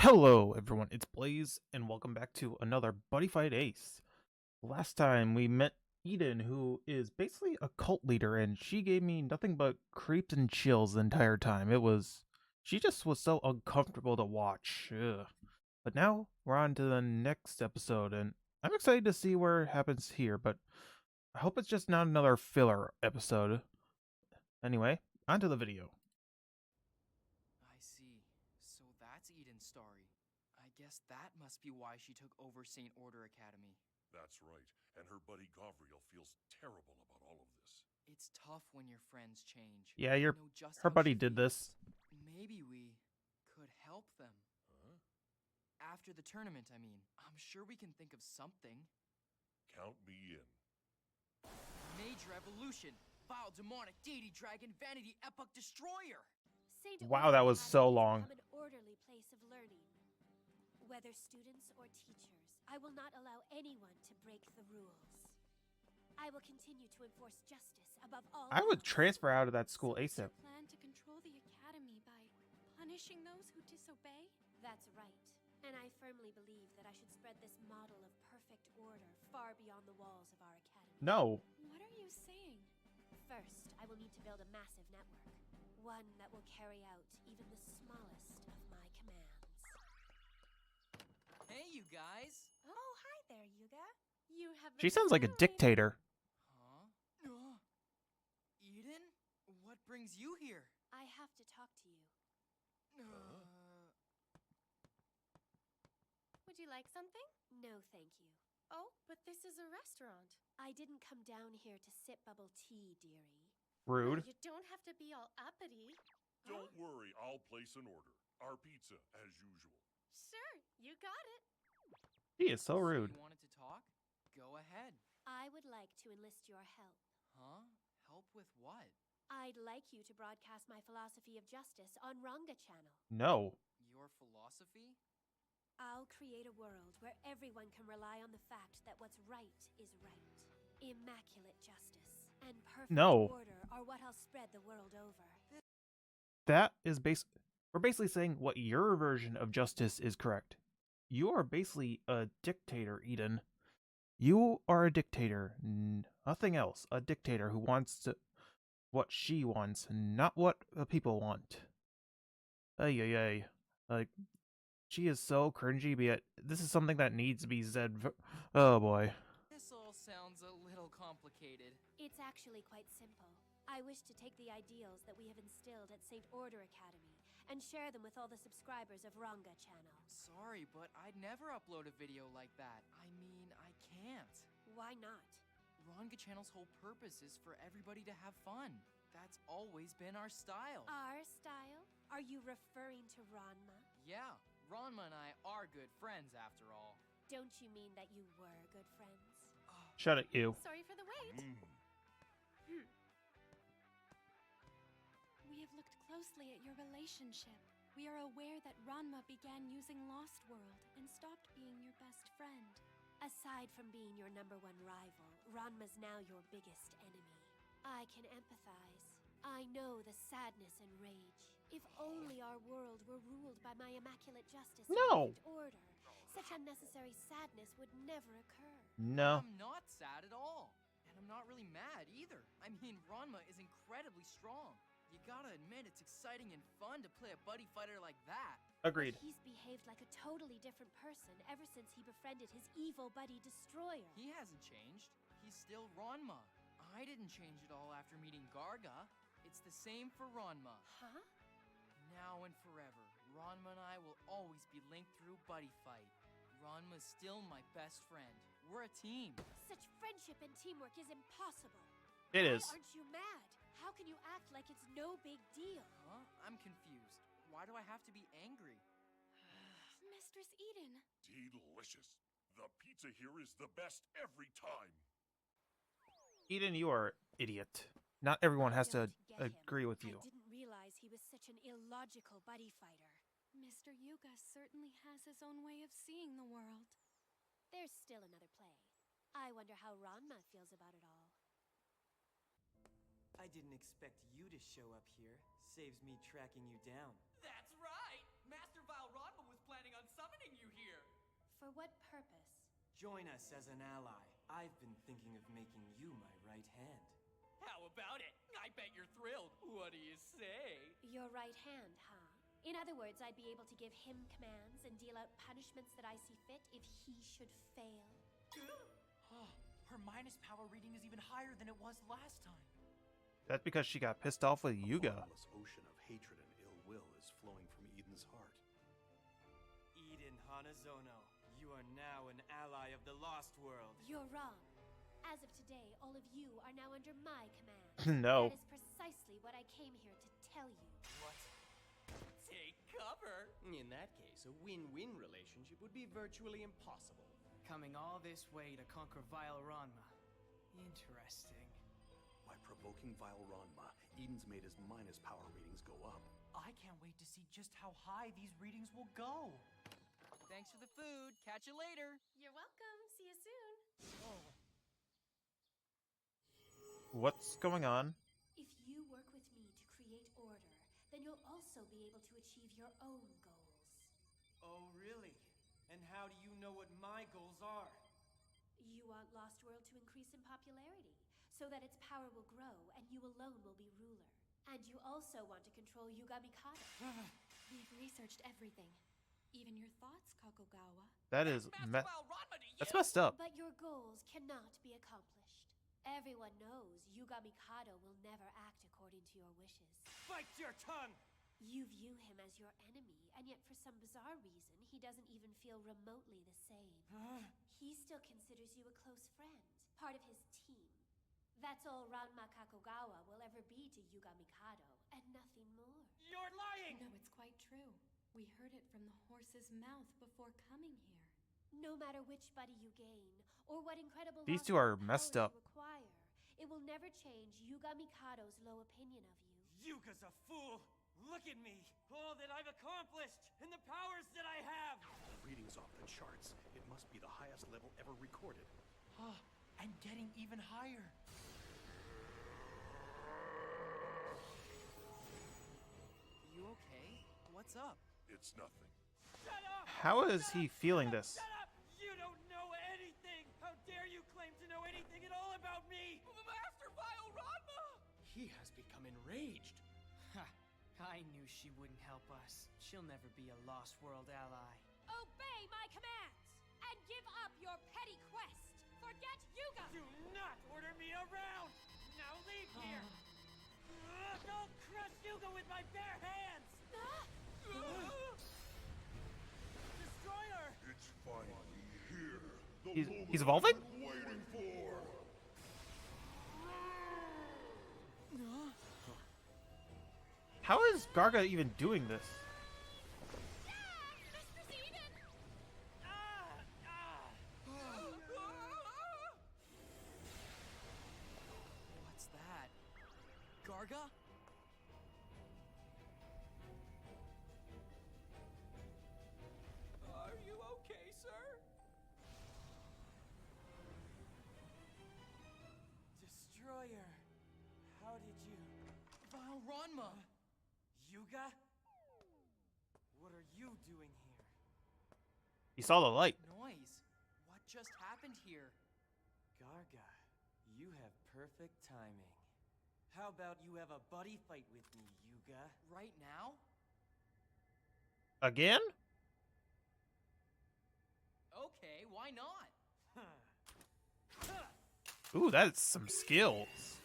Hello, everyone. It's Blaze, and welcome back to another Buddyfight Ace. Last time we met Eden, who is basically a cult leader, and she gave me nothing but creeps and chills the entire time. She just was so uncomfortable to watch. Ugh. But now we're on to the next episode, and I'm excited to see where it happens here. But I hope it's just not another filler episode. Anyway, on to the video. I see. So that's Eden's story. I guess that must be why she took over St. Order Academy. That's right, and her buddy Gavriel feels terrible about all of this. It's tough when your friends change. Yeah, You know just her how buddy she did this. feels. Maybe we could help them. Huh? After the tournament, I mean. I'm sure we can think of something. Count me in. Major evolution. Vile demonic deity dragon vanity epoch destroyer. Wow, that was so long. An orderly place of learning. Whether students or teachers, I will not allow anyone to break the rules. I will continue to enforce justice above all. I would else. transfer out of that school So it's ASAP. your plan to control the academy by punishing those who disobey? That's right. And I firmly believe that I should spread this model of perfect order far beyond the walls of our academy. No. What are you saying? First, I will need to build a massive network. One that will carry out even the smallest of my commands. Hey, you guys. Oh, hi there, Yuga. You have She been sounds like a spotted. dictator. Huh? Eden? What brings you here? I have to talk to you. Would you like something? No, thank you. Oh, but this is a restaurant. I didn't come down here to sip bubble tea, dearie. Rude. You don't have to be all uppity. Don't worry, I'll place an order. Our pizza, as usual. Sure, you got it. She is so rude. You wanted to talk? Go ahead. I would like to enlist your help. Huh? Help with what? I'd like you to broadcast my philosophy of justice on Ranga Channel. No. Your philosophy? I'll create a world where everyone can rely on the fact that what's right is right. Immaculate justice and perfect No. order are what I'll spread the world over. We're basically saying what your version of justice is correct. You are basically a dictator, Eden. You are a dictator. Nothing else. A dictator who wants what she wants, not what the people want. Ay, ay, ay. Like, she is so cringy, but yet this is something that needs to be said. Oh boy. This all sounds a little complicated. It's actually quite simple. I wish to take the ideals that we have instilled at St. Order Academy and share them with all the subscribers of Ranga Channel. Sorry, but I'd never upload a video like that. I mean, I can't. Why not? Ranga Channel's whole purpose is for everybody to have fun. That's always been our style. Our style? Are you referring to Ranma? Yeah, Ranma and I are good friends after all. Don't you mean that you were good friends? Shut it, you. Sorry for the wait. We have looked closely at your relationship. We are aware that Ranma began using Lost World and stopped being your best friend. Aside from being your #1 rival, Ranma's now your biggest enemy. I can empathize. I know the sadness and rage. If only our world were ruled by my immaculate justice No. and order, such unnecessary sadness would never occur. No. I'm not sad at all. And I'm not really mad either. I mean, Ranma is incredibly strong. You gotta admit, it's exciting and fun to play a buddy fighter like that. Agreed. He's behaved like a totally different person ever since he befriended his evil buddy Destroyer. He hasn't changed. He's still Ranma. I didn't change at all after meeting Garga. It's the same for Ranma. Huh? Now and forever, Ranma and I will always be linked through Buddyfight. Ranma's still my best friend. We're a team. Such friendship and teamwork is impossible. It Why is. aren't you mad? How can you act like it's no big deal? Huh? I'm confused. Why do I have to be angry? Mistress Eden. Delicious. The pizza here is the best every time. Eden, you are an idiot. Not everyone has to Don't get him. agree with you. I didn't realize he was such an illogical buddy fighter. Mr. Yuga certainly has his own way of seeing the world. There's still another play. I wonder how Ranma feels about it all. I didn't expect you to show up here. Saves me tracking you down. That's right! Master Vile Ranma was planning on For what purpose? Join us as an ally. I've been thinking of making you my right hand. How about it? I bet you're thrilled. What do you say? Your right hand, huh? In other words, I'd be able to give him commands and deal out punishments that I see fit if he should fail. Her minus power reading is even higher than it was last time. That's because she got pissed off with Yuga. A bottomless ocean of hatred and ill will is flowing from Eden's heart. Eden Hanazono, you are now an ally of the Lost World. You're wrong. As of today, all of you are now under my command. No. That is precisely what I came here to tell you. What? Take cover. In that case, a win-win relationship would be virtually impossible. Coming all this way to conquer Vile Ranma. Interesting. By provoking Vile Ranma, Eden's made his minus power readings go up. I can't wait to see just how high these readings will go. Thanks for the food. Catch you later. You're welcome. See you soon. What's going on? If you work with me to create order, then you'll also be able to achieve your own goals. Oh, really? And how do you know what my goals are? You want Lost World to increase in popularity, so that its power will grow and you alone will be ruler. And you also want to control Yuga Mikado. We've researched everything. Even your thoughts, Kakogawa. That is Master Vile Ranma to you. that's messed up. But your goals cannot be accomplished. Everyone knows Yuga Mikado will never act according to your wishes. Bite your tongue! You view him as your enemy, and yet for some bizarre reason, he doesn't even feel remotely the same. He still considers you a close friend, part of his team. That's all Ranma Kakogawa will ever be to Yuga Mikado, and nothing more. You're lying! No, it's quite true. We heard it from the horse's mouth before coming here. No matter which buddy you gain, or what incredible These lost two are powers messed you up. acquire, it will never change Yuga Mikado's low opinion of you. Yuga's a fool! Look at me! All that I've accomplished! And the powers that I have! Readings off the charts. It must be the highest level ever recorded. And getting even higher. You okay? What's up? It's nothing. Shut up! How is he feeling this? Shut up! You don't know anything! How dare you claim to know anything at all about me! Master Vile Ranma! He has become enraged. Ha! I knew she wouldn't help us. She'll never be a Lost World ally. Obey my commands, and give up your petty quest. Forget Yuga! Do not order me around! Now leave here! I'll crush Yuga with my bare hands! Destroyer! It's finally here. The He's- moment he's evolving? I've been waiting for. How is Garga even doing this? What's that? Garga? Are you okay, sir? Destroyer! How did you... Vile Ranma! Yuga? What are you doing here? He saw the light. Noise. What just happened here? Garga, you have perfect timing. How about you have a buddy fight with me, Yuga? Right now? Again? Okay, why not? Ooh, that's some skills.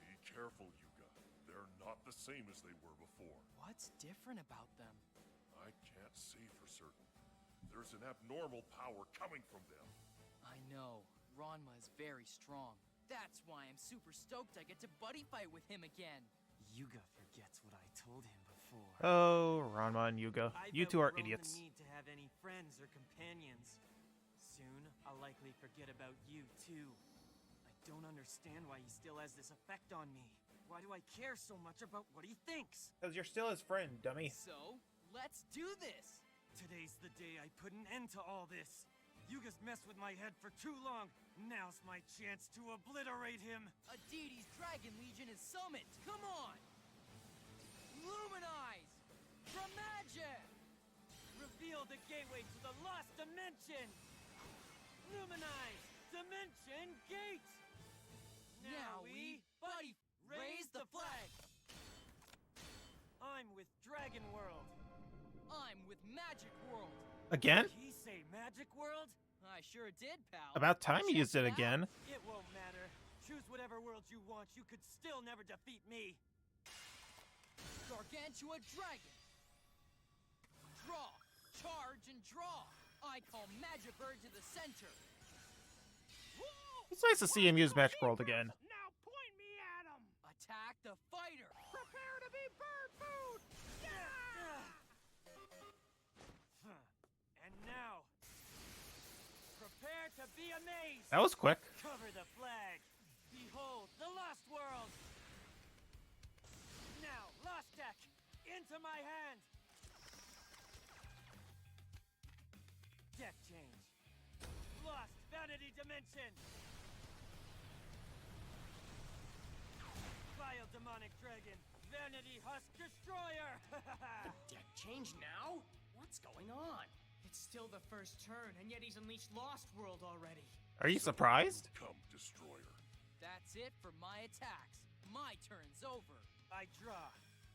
Be careful, Yuga. They're not the same as they were before. What's different about them? I can't say for certain. There's an abnormal power coming from them. I know. Ranma is very strong. That's why I'm super stoked I get to buddy fight with him again. Yuga forgets what I told him before. Oh, Ranma and Yuga. I You bet two we are won't idiots. need to have any friends or companions. Soon, I'll likely forget about you, too. I don't understand why he still has this effect on me. Why do I care so much about what he thinks? Because you're still his friend, dummy. So, let's do this! Today's the day I put an end to all this. Yuga's messed with my head for too long. Now's my chance to obliterate him. A deity's Dragon Legion is summoned! Come on! Luminize! From magic! Reveal the gateway to the lost dimension! Luminize! Dimension Gate! Now we buddy raise the flag! I'm with Dragon World. I'm with Magic World. Again? Did he say Magic World? I sure did, pal. About time he Check used it out. again. It won't matter. Choose whatever world you want. You could still never defeat me. Gargantua Dragon. Draw, charge, and draw. I call Magibird to the center. It's nice to see him use Magic World again. Now point me at him. Attack the fighter. Prepare to be bird food. And now, prepare to be amazed. That was quick. Cover the flag. Behold the Lost World. Now, Lost Deck, into my hand. Deck change. Lost Vanity Dimension. Vile Demonic Dragon. Vanity Husk Destroyer. Deck change now? What's going on? It's still the first turn, and yet he's unleashed Lost World already. Are you surprised? Come, Destroyer. That's it for my attacks. My turn's over. I draw.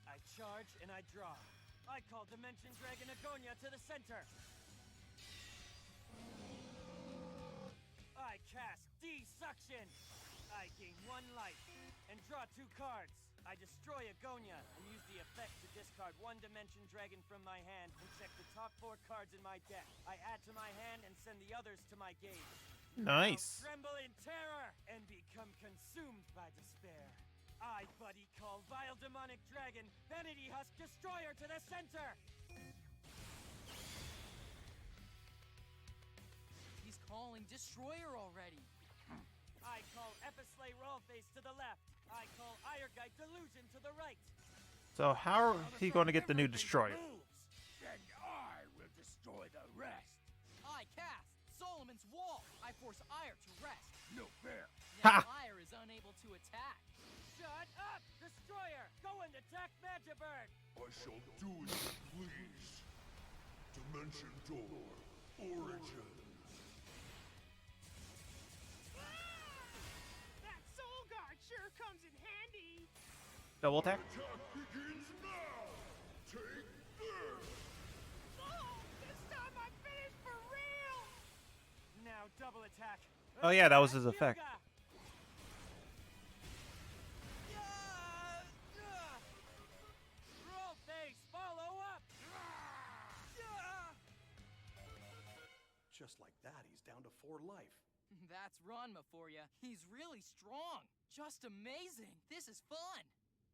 I charge and I draw. I call Dimension Dragon Agonia to the center. I cast D-Suction. I gain 1 life and draw 2 cards. I destroy Agonia and use the effect to discard 1 Dimension Dragon from my hand and check the top 4 cards in my deck. I add to my hand and send the others to my gauge. Nice. I'll tremble in terror and become consumed by despair. I, Buddy, call Vile Demonic Dragon Vanity Husk Destroyer to the center! He's calling Destroyer already. I call Epislay Rollface to the left. I call Ironguide Delusion to the right. So how are he going to get the new Destroyer? Then I will destroy the rest. I cast Solomon's Wall. I force Ire to rest. No fair. Now Ha! Ire is unable to attack. Shut up, Destroyer! Go and attack Magibird! I shall do as you please. Dimension Door. Origin. That Soul Guard sure comes in handy! Double attack? Attack begins now. Take this. Oh, this time I'm finished for real! Now double attack. Oh yeah, that was his effect. Rollface, follow up! Just like that, he's down to 4 life. That's Ranma for you. He's really strong. Just amazing. This is fun.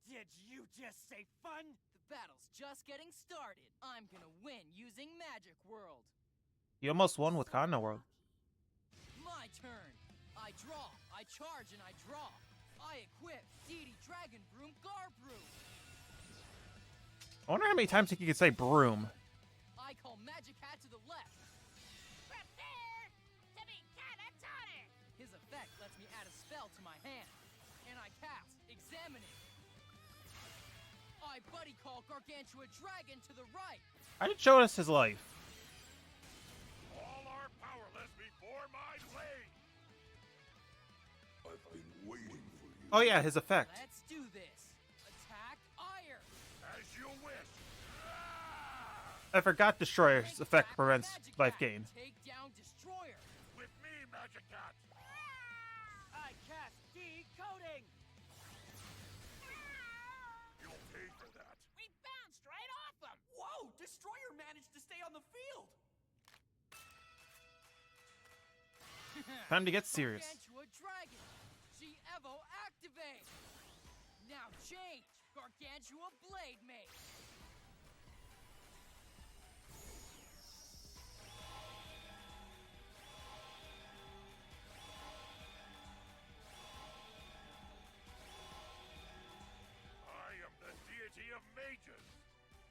Did you just say fun? The battle's just getting started. I'm gonna win using Magic World. You almost won with Kanda World. My turn. I draw, I charge, and I draw. I equip Deity Dragon Broom Garbroom. I wonder how many times he could say broom. I call Magic Hat to the left. Prepare to be catatonic! His effect lets me add a spell to my hand. And I cast Examining. I buddy call Gargantua Dragon to the right. I did show us his life. All are powerless before my blade. I've been waiting for you. Oh yeah, his effect. Let's do this. Attack Ire. As you wish. I forgot Destroyer's Make effect back prevents Magic life Hat. gain. Take down Destroyer. With me, Magic Cat. I cast Decoding! You'll pay for that. We bounced right off him! Whoa! Destroyer managed to stay on the field! Time to get serious. Gargantua Dragon. G-Evo activate. Now change. Gargantua Blade Mate. I am the deity of mages.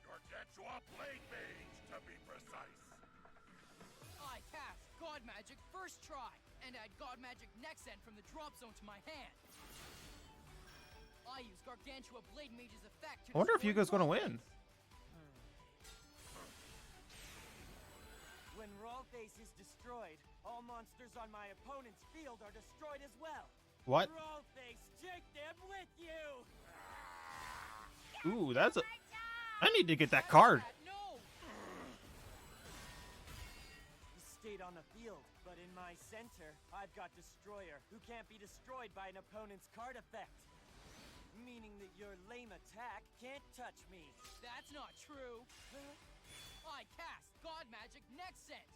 Gargantua Blade Mage, to be precise. I cast God Magic first try, and and add God Magic Next End from the drop zone to my hand. I use Gargantua Blade Mage's effect to I wonder if destroy Yuga's gonna Roll win. When Rollface is destroyed, all monsters on my opponent's field are destroyed as well. What? Rollface, take them with you! Ooh, that's a... I need to get that card. No! He stayed on the field, but in my center, I've got Destroyer, who can't be destroyed by an opponent's card effect. Meaning that your lame attack can't touch me. That's not true. I cast God Magic Next End.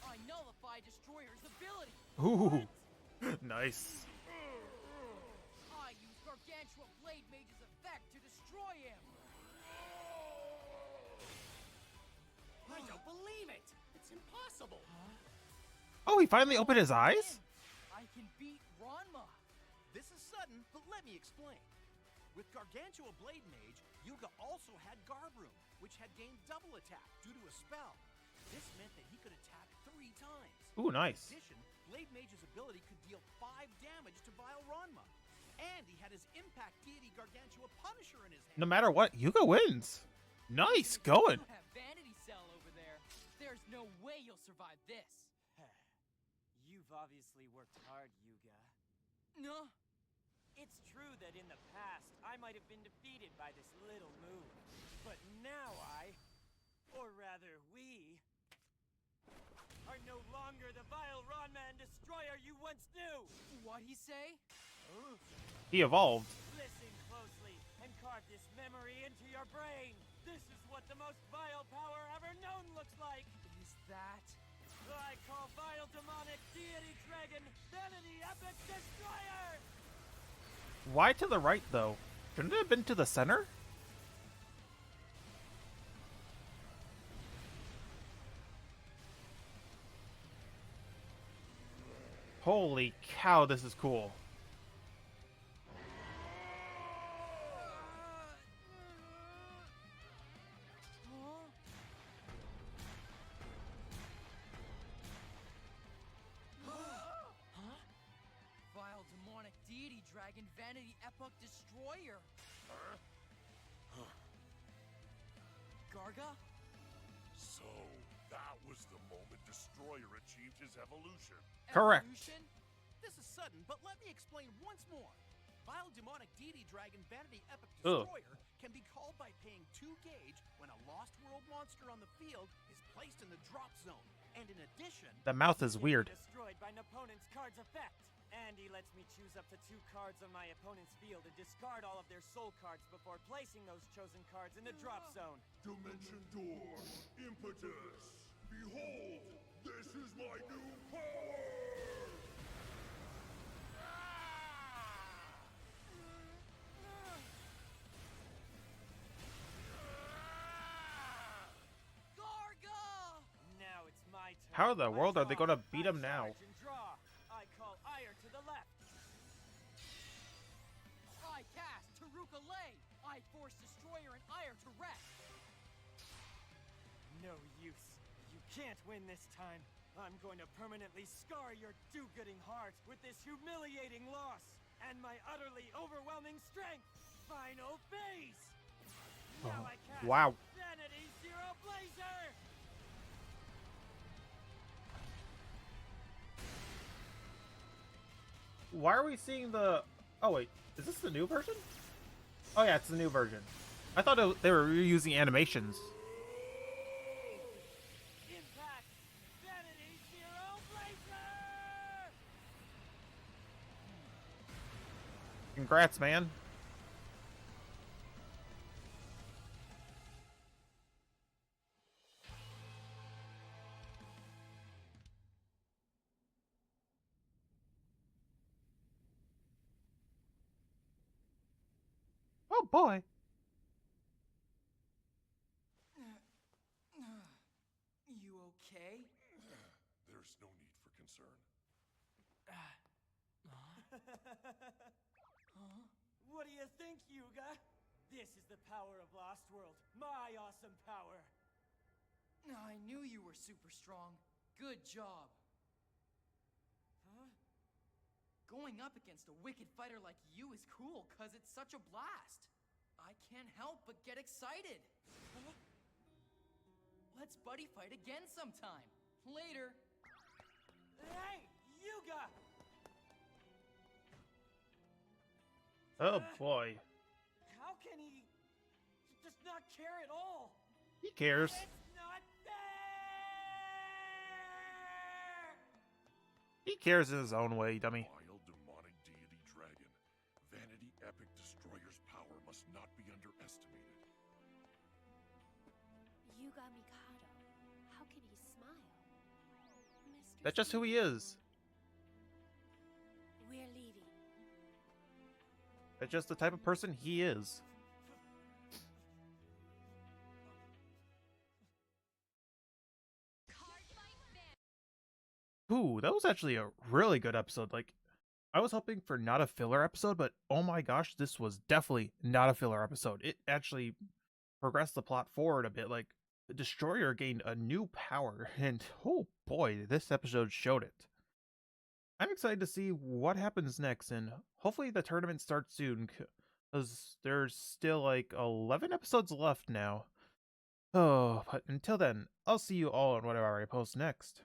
I nullify Destroyer's ability. Ooh, nice. I use Gargantua Blade Mage's effect to destroy him. I don't believe it! It's impossible! Oh, he finally opened his eyes? I can beat Ranma. This is sudden, but let me explain. With Gargantua Blade Mage, Yuga also had Garbroom, which had gained double attack due to a spell. This meant that he could attack 3 times. Ooh, nice. In addition, Blade Mage's ability could deal 5 damage to Vile Ranma. And he had his impact deity Gargantua Punisher in his hand. No matter what, Yuga wins. Nice going. You have Vanity Cell over there. There's no way you'll survive this. You've obviously worked hard, Yuga. No. It's true that in the past, I might have been defeated by this little move. But now or rather we, are no longer the vile Ranma and Destroyer you once knew! What'd he say? He evolved. Listen closely and carve this memory into your brain! This is what the most vile power ever known looks like! Is that... I call vile demonic deity dragon Vanity Epic Destroyer! Why to the right, though? Shouldn't it have been to the center? Holy cow, this is cool. Vile demonic deity dragon Vanity Epoch Destroyer. Garga? So, that was the moment Destroyer achieved his evolution. Correct. Evolution? This is sudden, but let me explain once more. Vile demonic deity dragon Vanity Epic Ugh. Destroyer can be called by paying 2 gauge when a Lost World monster on the field is placed in the drop zone. And in addition, The mouth is weird. Destroyed by an opponent's card's effect. And he lets me choose up to 2 cards on my opponent's field and discard all of their soul cards before placing those chosen cards in the drop zone. Dimension Door, Impetus. Behold, this is my new power! Garga! Now it's my turn. How in the I world are they draw, gonna beat I him now? charge and draw. I call Ire to the left. I cast Taruka Lay. I force Destroyer and Ire to rest. No use. You can't win this time. I'm going to permanently scar your do-gooding heart with this humiliating loss and my utterly overwhelming strength. Final phase. Now I cast Wow. Vanity Zero Blazer. Why are we seeing the... Oh, wait. Is this the new version? Oh, yeah, it's the new version. I thought they were reusing animations. Impact. Vanity Zero Blazer. Congrats, man. Oh, boy. You okay? There's no need for concern. What do you think, Yuga? This is the power of Lost World. My awesome power. I knew you were super strong. Good job. Huh? Going up against a wicked fighter like you is cool, cause it's such a blast. I can't help but get excited. Let's buddy fight again sometime. Later. Hey, Yuga! Oh boy. How can he just not care at all? He cares. It's not fair! He cares in his own way, dummy. Vile demonic deity dragon. Vanity epic destroyer's power must not be underestimated. Yuga Mikado. How can he smile? Mr. That's just who he is. We're leaving. That's just the type of person he is. Ooh, that was actually a really good episode. Like, I was hoping for not a filler episode, but oh my gosh, this was definitely not a filler episode. It actually progressed the plot forward a bit. Like, the Destroyer gained a new power, and oh boy, this episode showed it. I'm excited to see what happens next, and hopefully the tournament starts soon, because there's still like 11 episodes left now. Oh, but until then, I'll see you all on whatever I post next.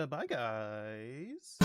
Bye, guys.